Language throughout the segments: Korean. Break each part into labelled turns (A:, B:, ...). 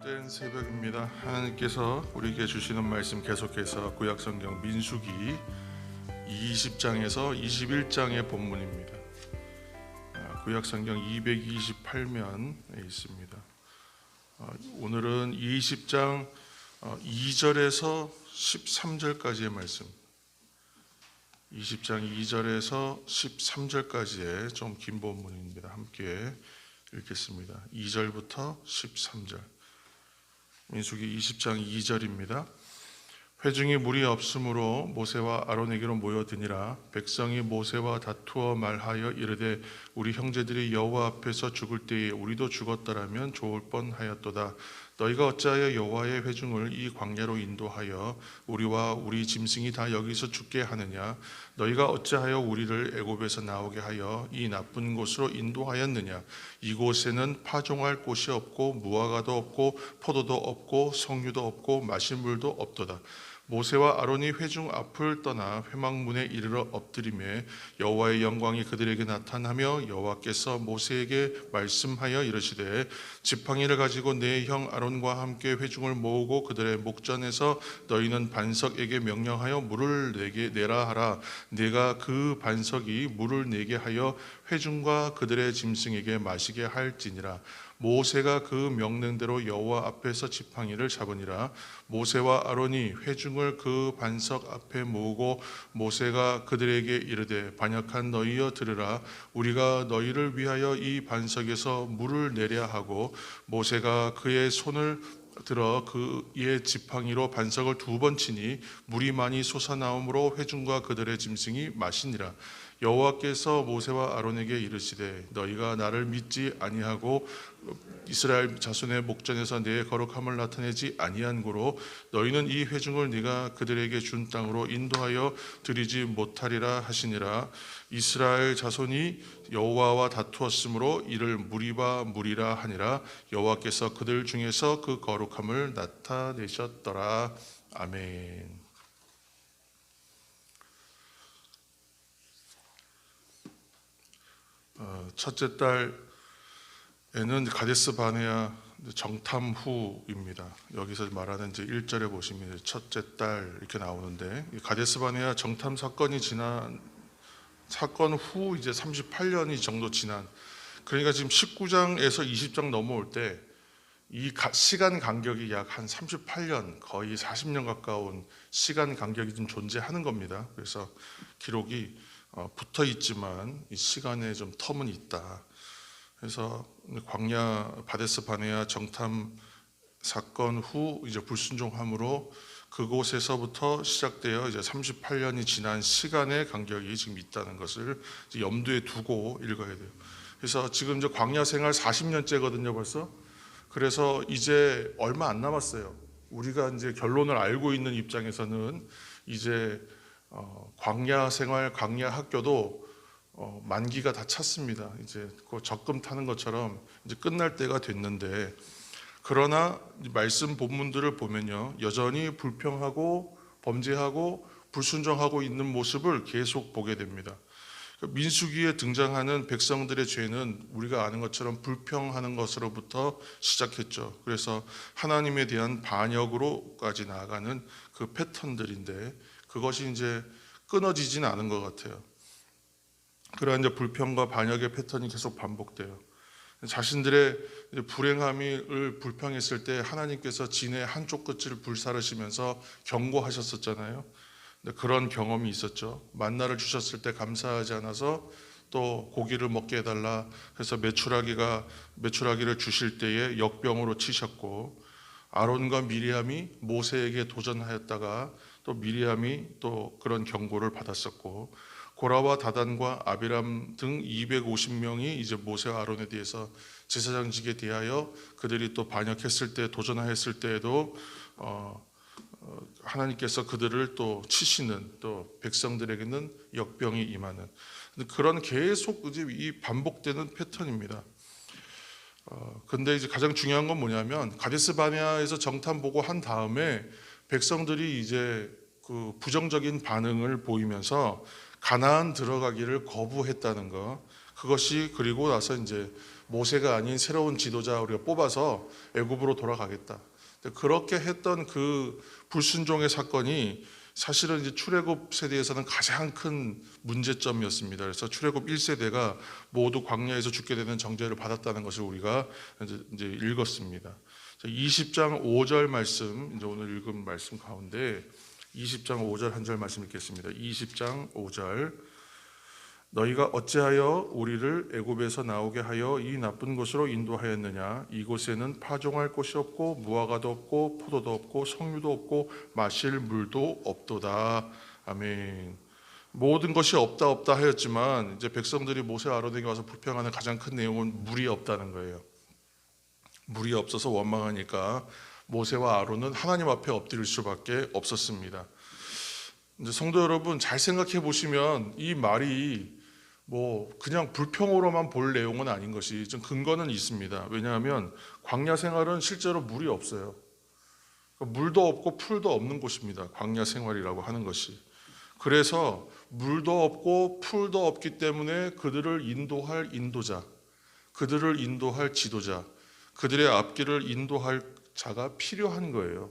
A: 복된 새벽입니다. 하나님께서 우리에게 주시는 말씀 계속해서 구약성경 민수기 20장에서 21장의 본문입니다. 구약성경 228면에 있습니다. 오늘은 20장 2절에서 13절까지의 말씀, 20장 2절에서 13절까지의 좀 긴 본문입니다. 함께 읽겠습니다. 2절부터 13절. 민수기 20장 2절입니다. 회중이 물이 없으므로 모세와 아론에게로 모여드니라. 백성이 모세와 다투어 말하여 이르되 우리 형제들이 여호와 앞에서 죽을 때에 우리도 죽었더라면 좋을 뻔하였도다. 너희가 어찌하여 여호와의 회중을 이 광야로 인도하여 우리와 우리 짐승이 다 여기서 죽게 하느냐? 너희가 어찌하여 우리를 애굽에서 나오게 하여 이 나쁜 곳으로 인도하였느냐? 이곳에는 파종할 곳이 없고 무화과도 없고 포도도 없고 석류도 없고 마실 물도 없도다. 모세와 아론이 회중 앞을 떠나 회막문에 이르러 엎드리매 여호와의 영광이 그들에게 나타나며 여호와께서 모세에게 말씀하여 이르시되 지팡이를 가지고 내 형 아론과 함께 회중을 모으고 그들의 목전에서 너희는 반석에게 명령하여 물을 내게 내라 하라. 내가 그 반석이 물을 내게 하여 회중과 그들의 짐승에게 마시게 할지니라. 모세가 그 명령대로 여호와 앞에서 지팡이를 잡으니라. 모세와 아론이 회중을 그 반석 앞에 모으고 모세가 그들에게 이르되 반역한 너희여 들으라. 우리가 너희를 위하여 이 반석에서 물을 내려 하고 모세가 그의 손을 들어 그의 지팡이로 반석을 2번 치니 물이 많이 솟아나오므로 회중과 그들의 짐승이 마시니라. 여호와께서 모세와 아론에게 이르시되 너희가 나를 믿지 아니하고 이스라엘 자손의 목전에서 내 거룩함을 나타내지 아니한 고로 너희는 이 회중을 네가 그들에게 준 땅으로 인도하여 드리지 못하리라 하시니라. 이스라엘 자손이 여호와와 다투었으므로 이를 무리바 무리라 하니라. 여호와께서 그들 중에서 그 거룩함을 나타내셨더라. 아멘. 첫째 딸에는 가데스 바네아 정탐 후입니다. 여기서 말하는 이제 1절에 보시면 첫째 딸 이렇게 나오는데 가데스 바네아 정탐 사건이 지난 사건 후 이제 38년이 정도 지난, 그러니까 지금 19장에서 20장 넘어올 때 이 시간 간격이 약 한 38년, 거의 40년 가까운 시간 간격이 좀 존재하는 겁니다. 그래서 기록이 붙어 있지만 이 시간에 좀 텀은 있다. 그래서 광야 바데스 바네아 정탐 사건 후 이제 불순종함으로 그곳에서부터 시작되어 이제 38년이 지난 시간의 간격이 지금 있다는 것을 이제 염두에 두고 읽어야 돼요. 그래서 지금 이제 광야 생활 40년째거든요, 벌써. 그래서 이제 얼마 안 남았어요. 우리가 이제 결론을 알고 있는 입장에서는 이제 광야 생활, 광야 학교도 만기가 다 찼습니다. 이제 그 적금 타는 것처럼 이제 끝날 때가 됐는데, 그러나 말씀 본문들을 보면요, 여전히 불평하고 범죄하고 불순종하고 있는 모습을 계속 보게 됩니다. 민수기에 등장하는 백성들의 죄는 우리가 아는 것처럼 불평하는 것으로부터 시작했죠. 그래서 하나님에 대한 반역으로까지 나아가는 그 패턴들인데 그것이 이제 끊어지지는 않은 것 같아요. 그러한 이제 불평과 반역의 패턴이 계속 반복돼요. 자신들의 불행함을 불평했을 때 하나님께서 진의 한쪽 끝을 불사르시면서 경고하셨었잖아요. 그런 경험이 있었죠. 만나를 주셨을 때 감사하지 않아서 또 고기를 먹게 해달라 해서 메추라기를 주실 때에 역병으로 치셨고, 아론과 미리암이 모세에게 도전하였다가 또 미리암이 또 그런 경고를 받았었고, 고라와 다단과 아비람 등 250명이 이제 모세와 아론에 대해서 제사장직에 대하여 그들이 또 반역했을 때, 도전하였을 때에도 하나님께서 그들을 또 치시는, 또 백성들에게는 역병이 임하는 그런 계속 이 반복되는 패턴입니다. 근데 이제 가장 중요한 건 뭐냐면 가데스 바네아에서 정탐 보고 한 다음에 백성들이 이제 그 부정적인 반응을 보이면서 가나안 들어가기를 거부했다는 거, 그것이 그리고 나서 이제 모세가 아닌 새로운 지도자 우리가 뽑아서 애굽으로 돌아가겠다. 그렇게 했던 그 불순종의 사건이 사실은 이제 출애굽 세대에서는 가장 큰 문제점이었습니다. 그래서 출애굽 1세대가 모두 광야에서 죽게 되는 정죄를 받았다는 것을 우리가 이제 읽었습니다. 20장 5절 말씀, 이제 오늘 읽은 말씀 가운데 20장 5절 한 절 말씀 읽겠습니다. 20장 5절. 너희가 어찌하여 우리를 애굽에서 나오게 하여 이 나쁜 곳으로 인도하였느냐? 이곳에는 파종할 곳이 없고 무화과도 없고 포도도 없고 석류도 없고 마실 물도 없도다. 아멘. 모든 것이 없다 하였지만 이제 백성들이 모세 아론에게 와서 불평하는 가장 큰 내용은 물이 없다는 거예요. 물이 없어서 원망하니까 모세와 아론은 하나님 앞에 엎드릴 수밖에 없었습니다. 이제 성도 여러분, 잘 생각해 보시면 이 말이 뭐 그냥 불평으로만 볼 내용은 아닌 것이 좀 근거는 있습니다. 왜냐하면 광야 생활은 실제로 물이 없어요. 물도 없고 풀도 없는 곳입니다. 광야 생활이라고 하는 것이. 그래서 물도 없고 풀도 없기 때문에 그들을 인도할 인도자, 그들을 인도할 지도자, 그들의 앞길을 인도할 자가 필요한 거예요.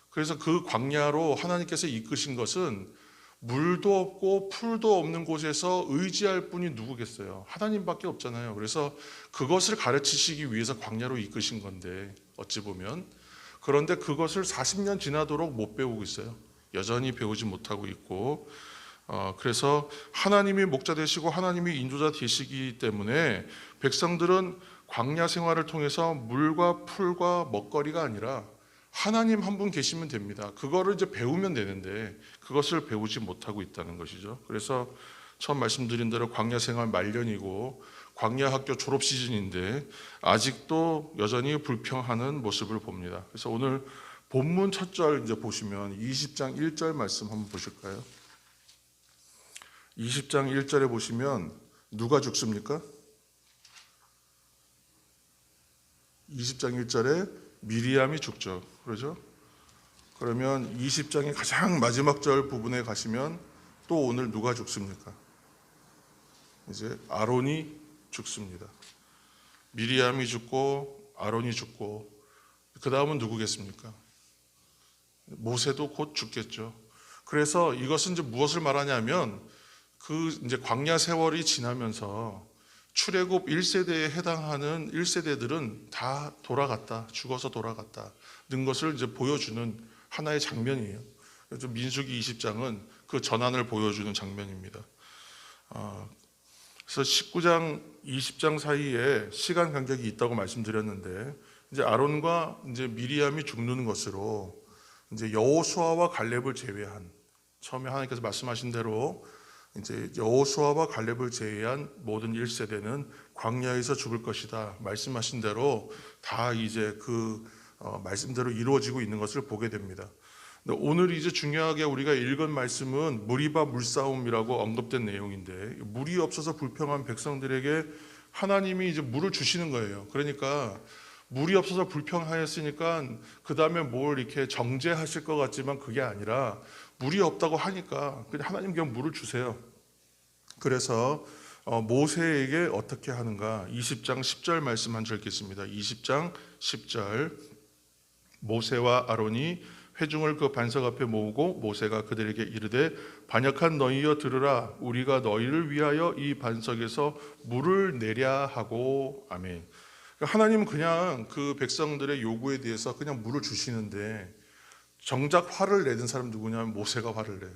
A: 그래서 그 광야로 하나님께서 이끄신 것은 물도 없고 풀도 없는 곳에서 의지할 분이 누구겠어요? 하나님밖에 없잖아요. 그래서 그것을 가르치시기 위해서 광야로 이끄신 건데 어찌 보면, 그런데 그것을 40년 지나도록 못 배우고 있어요. 여전히 배우지 못하고 있고, 그래서 하나님이 목자 되시고 하나님이 인도자 되시기 때문에 백성들은 광야 생활을 통해서 물과 풀과 먹거리가 아니라 하나님 한 분 계시면 됩니다. 그거를 이제 배우면 되는데 그것을 배우지 못하고 있다는 것이죠. 그래서 처음 말씀드린 대로 광야 생활 말년이고 광야 학교 졸업 시즌인데 아직도 여전히 불평하는 모습을 봅니다. 그래서 오늘 본문 첫 절 이제 보시면 20장 1절 말씀 한번 보실까요? 20장 1절에 보시면 누가 죽습니까? 20장 1절에 미리암이 죽죠. 그러죠? 그러면 20장의 가장 마지막 절 부분에 가시면 또 오늘 누가 죽습니까? 이제 아론이 죽습니다. 미리암이 죽고 아론이 죽고 그 다음은 누구겠습니까? 모세도 곧 죽겠죠. 그래서 이것은 이제 무엇을 말하냐면 그 이제 광야 세월이 지나면서 출애굽 1세대에 해당하는 1세대들은 다 돌아갔다, 죽어서 돌아갔다는 것을 이제 보여주는 하나의 장면이에요. 그래서 민수기 20장은 그 전환을 보여주는 장면입니다. 그래서 19장, 20장 사이에 시간 간격이 있다고 말씀드렸는데 이제 아론과 이제 미리암이 죽는 것으로 이제 여호수아와 갈렙을 제외한, 처음에 하나님께서 말씀하신 대로 이제 여호수아와 갈렙을 제외한 모든 1세대는 광야에서 죽을 것이다 말씀하신 대로 다 이제 그 말씀대로 이루어지고 있는 것을 보게 됩니다. 오늘 이제 중요하게 우리가 읽은 말씀은 무리바 물싸움이라고 언급된 내용인데, 물이 없어서 불평한 백성들에게 하나님이 이제 물을 주시는 거예요. 그러니까 물이 없어서 불평하였으니까 그 다음에 뭘 이렇게 정죄하실 것 같지만 그게 아니라 물이 없다고 하니까 그냥 하나님 그냥 물을 주세요. 그래서 모세에게 어떻게 하는가? 20장 10절 말씀 한 절 읽겠습니다. 20장 10절. 모세와 아론이 회중을 그 반석 앞에 모으고 모세가 그들에게 이르되 반역한 너희여 들으라. 우리가 너희를 위하여 이 반석에서 물을 내랴 하고. 아멘. 하나님은 그냥 그 백성들의 요구에 대해서 그냥 물을 주시는데 정작 화를 내는 사람 누구냐면 모세가 화를 내요.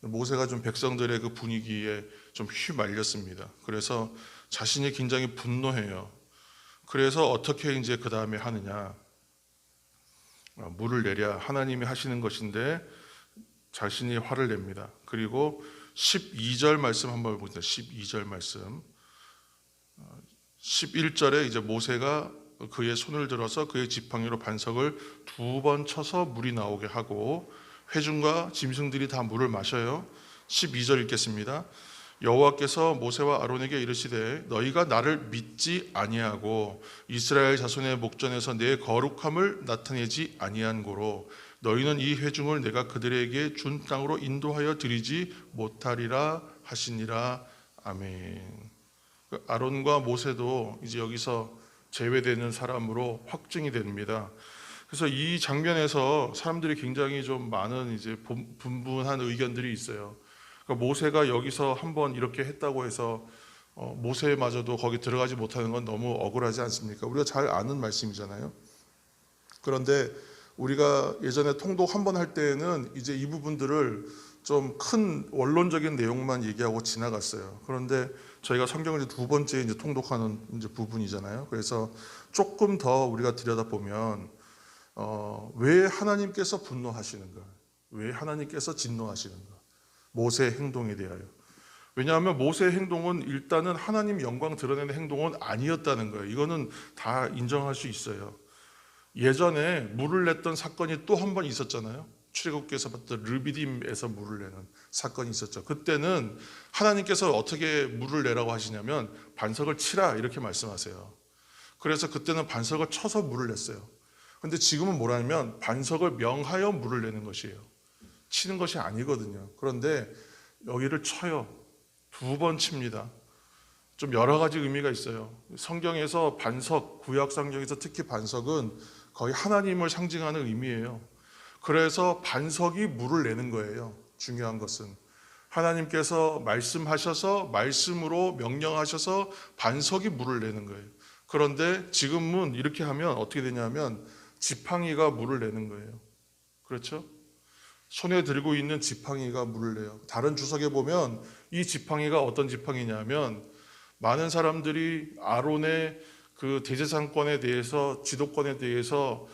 A: 모세가 좀 백성들의 그 분위기에 좀 휘말렸습니다. 그래서 자신이 굉장히 분노해요. 그래서 어떻게 이제 그 다음에 하느냐? 물을 내랴, 하나님이 하시는 것인데 자신이 화를 냅니다. 그리고 12절 말씀 한번 보세요. 12절 말씀. 11절에 이제 모세가 그의 손을 들어서 그의 지팡이로 반석을 2번 쳐서 물이 나오게 하고 회중과 짐승들이 다 물을 마셔요. 12절 읽겠습니다. 여호와께서 모세와 아론에게 이르시되 너희가 나를 믿지 아니하고 이스라엘 자손의 목전에서 내 거룩함을 나타내지 아니한 고로 너희는 이 회중을 내가 그들에게 준 땅으로 인도하여 드리지 못하리라 하시니라. 아멘. 그 아론과 모세도 이제 여기서 제외되는 사람으로 확증이 됩니다. 그래서 이 장면에서 사람들이 굉장히 좀 많은 이제 분분한 의견들이 있어요. 그러니까 모세가 여기서 한번 이렇게 했다고 해서 모세마저도 거기 들어가지 못하는 건 너무 억울하지 않습니까? 우리가 잘 아는 말씀이잖아요. 그런데 우리가 예전에 통독 한번 할 때에는 이제 이 부분들을 좀 큰 원론적인 내용만 얘기하고 지나갔어요. 그런데 저희가 성경을 이제 두 번째 이제 통독하는 이제 부분이잖아요. 그래서 조금 더 우리가 들여다보면 왜 하나님께서 분노하시는가? 왜 하나님께서 진노하시는가? 모세의 행동에 대하여. 왜냐하면 모세의 행동은 일단은 하나님 영광 드러내는 행동은 아니었다는 거예요. 이거는 다 인정할 수 있어요. 예전에 물을 냈던 사건이 또 한 번 있었잖아요. 출애굽기에서 봤던 르비딤에서 물을 내는 사건이 있었죠. 그때는 하나님께서 어떻게 물을 내라고 하시냐면 반석을 치라 이렇게 말씀하세요. 그래서 그때는 반석을 쳐서 물을 냈어요. 그런데 지금은 뭐라면 반석을 명하여 물을 내는 것이에요. 치는 것이 아니거든요. 그런데 여기를 쳐요. 두 번 칩니다. 좀 여러 가지 의미가 있어요. 성경에서 반석, 구약 성경에서 특히 반석은 거의 하나님을 상징하는 의미예요. 그래서 반석이 물을 내는 거예요. 중요한 것은 하나님께서 말씀하셔서 말씀으로 명령하셔서 반석이 물을 내는 거예요. 그런데 지금은 이렇게 하면 어떻게 되냐면 지팡이가 물을 내는 거예요. 그렇죠? 손에 들고 있는 지팡이가 물을 내요. 다른 주석에 보면 이 지팡이가 어떤 지팡이냐면 많은 사람들이 아론의 그 대제사장권에 대해서 지도권에 대해서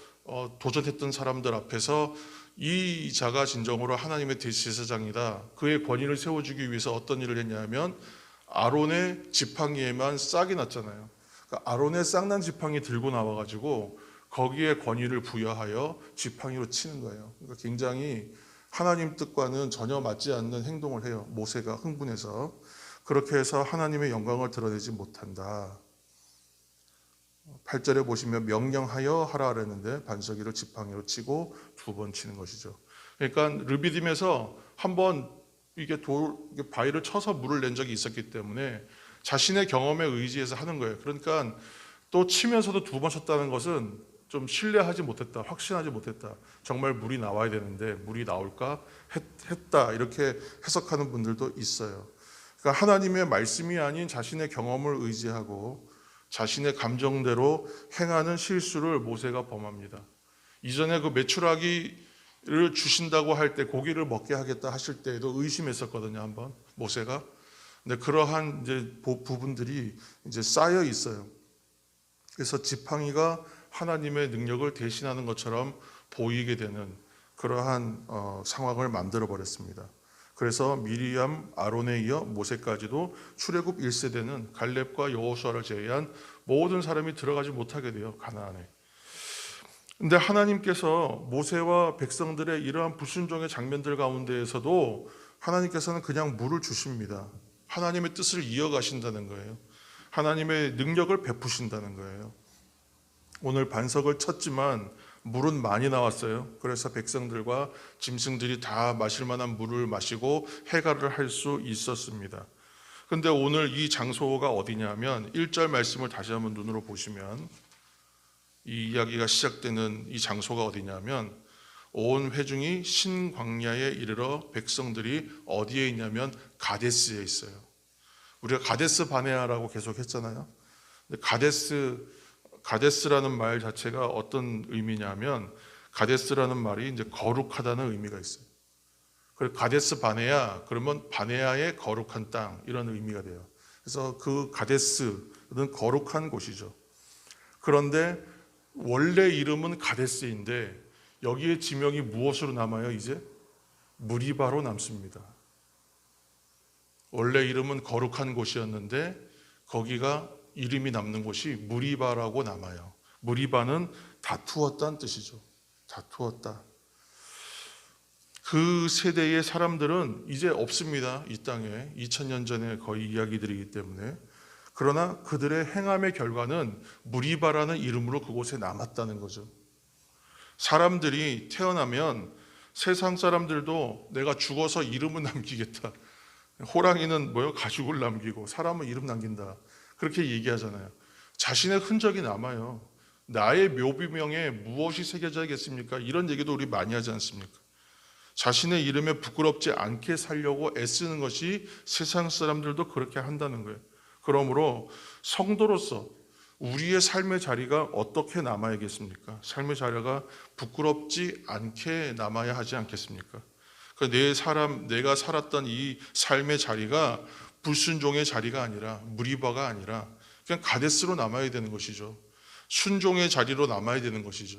A: 도전했던 사람들 앞에서 이 자가 진정으로 하나님의 대제사장이다. 그의 권위를 세워주기 위해서 어떤 일을 했냐면 아론의 지팡이에만 싹이 났잖아요. 그러니까 아론의 싹난 지팡이 들고 나와가지고 거기에 권위를 부여하여 지팡이로 치는 거예요. 그러니까 굉장히 하나님 뜻과는 전혀 맞지 않는 행동을 해요. 모세가 흥분해서. 그렇게 해서 하나님의 영광을 드러내지 못한다. 8절에 보시면 명령하여 하라 그랬는데 반석이를 지팡이로 치고 두 번 치는 것이죠. 그러니까 르비딤에서 한번 이게 바위를 쳐서 물을 낸 적이 있었기 때문에 자신의 경험에 의지해서 하는 거예요. 그러니까 또 치면서도 두 번 쳤다는 것은 좀 신뢰하지 못했다, 확신하지 못했다. 정말 물이 나와야 되는데 물이 나올까 했다. 이렇게 해석하는 분들도 있어요. 그러니까 하나님의 말씀이 아닌 자신의 경험을 의지하고 자신의 감정대로 행하는 실수를 모세가 범합니다. 이전에 그 메추라기를 주신다고 할 때 고기를 먹게 하겠다 하실 때에도 의심했었거든요, 한번 모세가. 근데 그러한 이제 부분들이 이제 쌓여 있어요. 그래서 지팡이가 하나님의 능력을 대신하는 것처럼 보이게 되는 그러한 상황을 만들어 버렸습니다. 그래서 미리암, 아론에 이어 모세까지도 출애굽 1세대는 갈렙과 여호수아를 제외한 모든 사람이 들어가지 못하게 돼요, 가나안에. 근데 하나님께서 모세와 백성들의 이러한 불순종의 장면들 가운데에서도 하나님께서는 그냥 물을 주십니다. 하나님의 뜻을 이어가신다는 거예요. 하나님의 능력을 베푸신다는 거예요. 오늘 반석을 쳤지만 물은 많이 나왔어요. 그래서 백성들과 짐승들이 다 마실 만한 물을 마시고 해갈을 할 수 있었습니다. 그런데 오늘 이 장소가 어디냐면 1절 말씀을 다시 한번 눈으로 보시면 이 이야기가 시작되는 이 장소가 어디냐면 온 회중이 신광야에 이르러 백성들이 어디에 있냐면 가데스에 있어요. 우리가 가데스 바네아라고 계속 했잖아요. 근데 가데스라는 말 자체가 어떤 의미냐면 가데스라는 말이 이제 거룩하다는 의미가 있어요. 그래서 가데스 바네아 그러면 바네아의 거룩한 땅 이런 의미가 돼요. 그래서 그 가데스는 거룩한 곳이죠. 그런데 원래 이름은 가데스인데 여기에 지명이 무엇으로 남아요? 이제 무리바로 남습니다. 원래 이름은 거룩한 곳이었는데 거기가 이름이 남는 곳이 무리바라고 남아요. 무리바는 다투었다는 뜻이죠. 다투었다. 그 세대의 사람들은 이제 없습니다. 이 땅에 2000년 전에 거의 이야기들이기 때문에. 그러나 그들의 행함의 결과는 무리바라는 이름으로 그곳에 남았다는 거죠. 사람들이 태어나면 세상 사람들도 내가 죽어서 이름을 남기겠다. 호랑이는 가죽을 남기고 사람은 이름 남긴다. 그렇게 얘기하잖아요. 자신의 흔적이 남아요. 나의 묘비명에 무엇이 새겨져야겠습니까? 이런 얘기도 우리 많이 하지 않습니까? 자신의 이름에 부끄럽지 않게 살려고 애쓰는 것이 세상 사람들도 그렇게 한다는 거예요. 그러므로 성도로서 우리의 삶의 자리가 어떻게 남아야겠습니까? 삶의 자리가 부끄럽지 않게 남아야 하지 않겠습니까? 내가 살았던 이 삶의 자리가 불순종의 자리가 아니라 무리바가 아니라 그냥 가데스로 남아야 되는 것이죠. 순종의 자리로 남아야 되는 것이죠.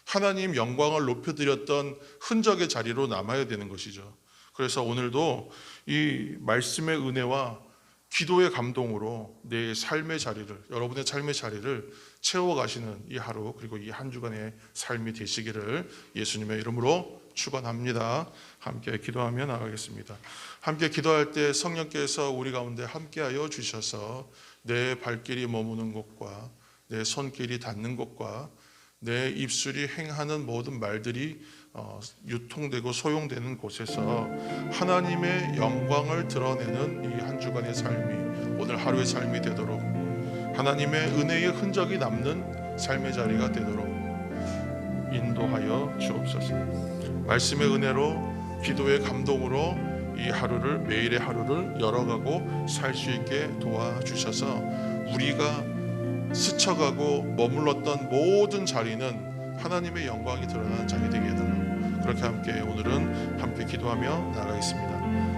A: 하나님 영광을 높여드렸던 흔적의 자리로 남아야 되는 것이죠. 그래서 오늘도 이 말씀의 은혜와 기도의 감동으로 내 삶의 자리를, 여러분의 삶의 자리를 채워가시는 이 하루, 그리고 이 한 주간의 삶이 되시기를 예수님의 이름으로 축원합니다. 함께 기도하며 나가겠습니다. 함께 기도할 때 성령께서 우리 가운데 함께하여 주셔서 내 발길이 머무는 곳과 내 손길이 닿는 곳과 내 입술이 행하는 모든 말들이 유통되고 소용되는 곳에서 하나님의 영광을 드러내는 이 한 주간의 삶이 오늘 하루의 삶이 되도록, 하나님의 은혜의 흔적이 남는 삶의 자리가 되도록 인도하여 주옵소서. 말씀의 은혜로, 기도의 감동으로 이 하루를, 매일의 하루를 열어가고 살 수 있게 도와주셔서 우리가 스쳐가고 머물렀던 모든 자리는 하나님의 영광이 드러나는 자리 되게 해달라고, 그렇게 함께 오늘은 함께 기도하며 나가겠습니다.